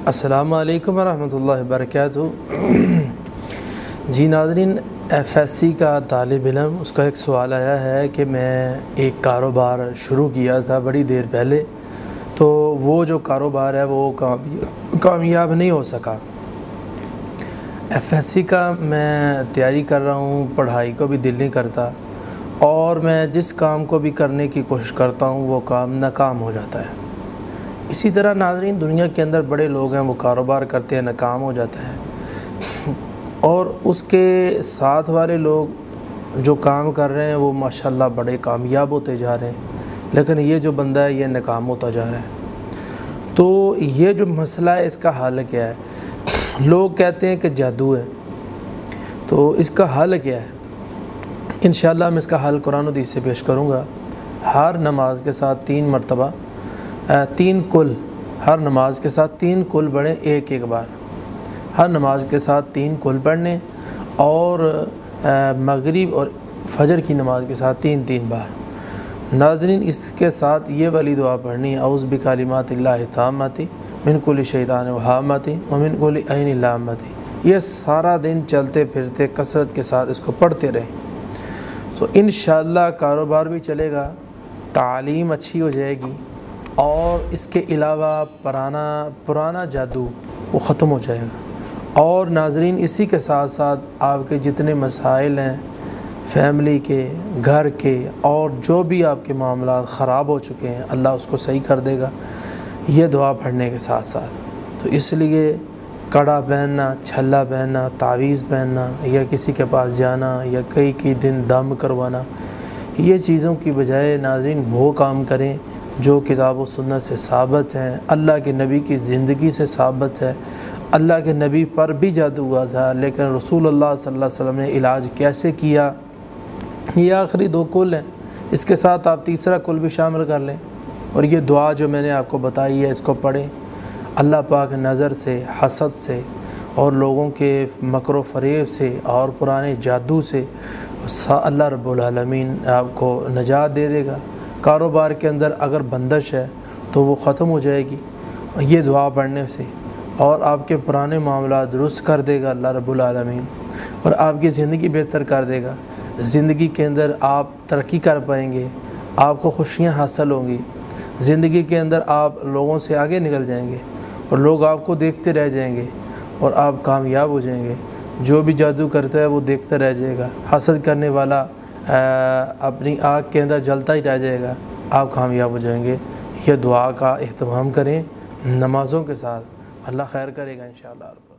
السلام علیکم ورحمۃ اللہ وبرکاتہ۔ جی ناظرین، FSC کا طالب علم، اس کا ایک سوال آیا ہے کہ میں ایک کاروبار شروع کیا تھا بڑی دیر پہلے، تو وہ جو کاروبار ہے وہ کامیاب نہیں ہو سکا۔ FSC کا میں تیاری کر رہا ہوں، پڑھائی کو بھی دل نہیں کرتا، اور میں جس کام کو بھی کرنے کی کوشش کرتا ہوں وہ کام ناکام ہو جاتا ہے۔ اسی طرح ناظرین، دنیا کے اندر بڑے لوگ ہیں، وہ کاروبار کرتے ہیں، ناکام ہو جاتا ہے، اور اس کے ساتھ والے لوگ جو کام کر رہے ہیں وہ ماشاءاللہ بڑے کامیاب ہوتے جا رہے ہیں، لیکن یہ جو بندہ ہے یہ ناکام ہوتا جا رہا ہے۔ تو یہ جو مسئلہ ہے اس کا حل کیا ہے؟ لوگ کہتے ہیں کہ جادو ہے، تو اس کا حل کیا ہے؟ انشاءاللہ میں اس کا حل قرآن و حدیث سے پیش کروں گا۔ ہر نماز کے ساتھ 3 مرتبہ 3 کل، ہر نماز کے ساتھ 3 کل پڑھیں، ایک بار ہر نماز کے ساتھ 3 کل پڑھنے، اور مغرب اور فجر کی نماز کے ساتھ 3 بار۔ ناظرین، اس کے ساتھ یہ والی دعا پڑھنی ہے: اعوذ بکلمات اللہ التامات من کل شیطان وہامۃ ومن کل عین لامۃ۔ یہ سارا دن چلتے پھرتے کثرت کے ساتھ اس کو پڑھتے رہیں، تو انشاءاللہ کاروبار بھی چلے گا، تعلیم اچھی ہو جائے گی، اور اس کے علاوہ پرانا جادو وہ ختم ہو جائے گا۔ اور ناظرین، اسی کے ساتھ ساتھ آپ کے جتنے مسائل ہیں فیملی کے، گھر کے، اور جو بھی آپ کے معاملات خراب ہو چکے ہیں، اللہ اس کو صحیح کر دے گا یہ دعا پڑھنے کے ساتھ ساتھ۔ تو اس لیے کڑا پہننا، چھلا پہننا، تعویذ پہننا، یا کسی کے پاس جانا، یا کئی دن دم کروانا، یہ چیزوں کی بجائے ناظرین وہ کام کریں جو کتاب و سنت سے ثابت ہیں، اللہ کے نبی کی زندگی سے ثابت ہے۔ اللہ کے نبی پر بھی جادو ہوا تھا، لیکن رسول اللہ صلی اللہ علیہ وسلم نے علاج کیسے کیا؟ یہ آخری 2 کل ہیں، اس کے ساتھ آپ تیسرا کل بھی شامل کر لیں، اور یہ دعا جو میں نے آپ کو بتائی ہے اس کو پڑھیں۔ اللہ پاک نظر سے، حسد سے، اور لوگوں کے مکر و فریب سے، اور پرانے جادو سے اللہ رب العالمین آپ کو نجات دے دے گا۔ کاروبار کے اندر اگر بندش ہے تو وہ ختم ہو جائے گی یہ دعا پڑھنے سے، اور آپ کے پرانے معاملات درست کر دے گا اللہ رب العالمین، اور آپ کی زندگی بہتر کر دے گا۔ زندگی کے اندر آپ ترقی کر پائیں گے، آپ کو خوشیاں حاصل ہوں گی، زندگی کے اندر آپ لوگوں سے آگے نکل جائیں گے، اور لوگ آپ کو دیکھتے رہ جائیں گے، اور آپ کامیاب ہو جائیں گے۔ جو بھی جادو کرتا ہے وہ دیکھتا رہ جائے گا، حسد کرنے والا اپنی آگ کے اندر جلتا ہی رہ جائے گا، آپ کامیاب ہو جائیں گے۔ یہ دعا کا اہتمام کریں نمازوں کے ساتھ، اللہ خیر کرے گا انشاءاللہ۔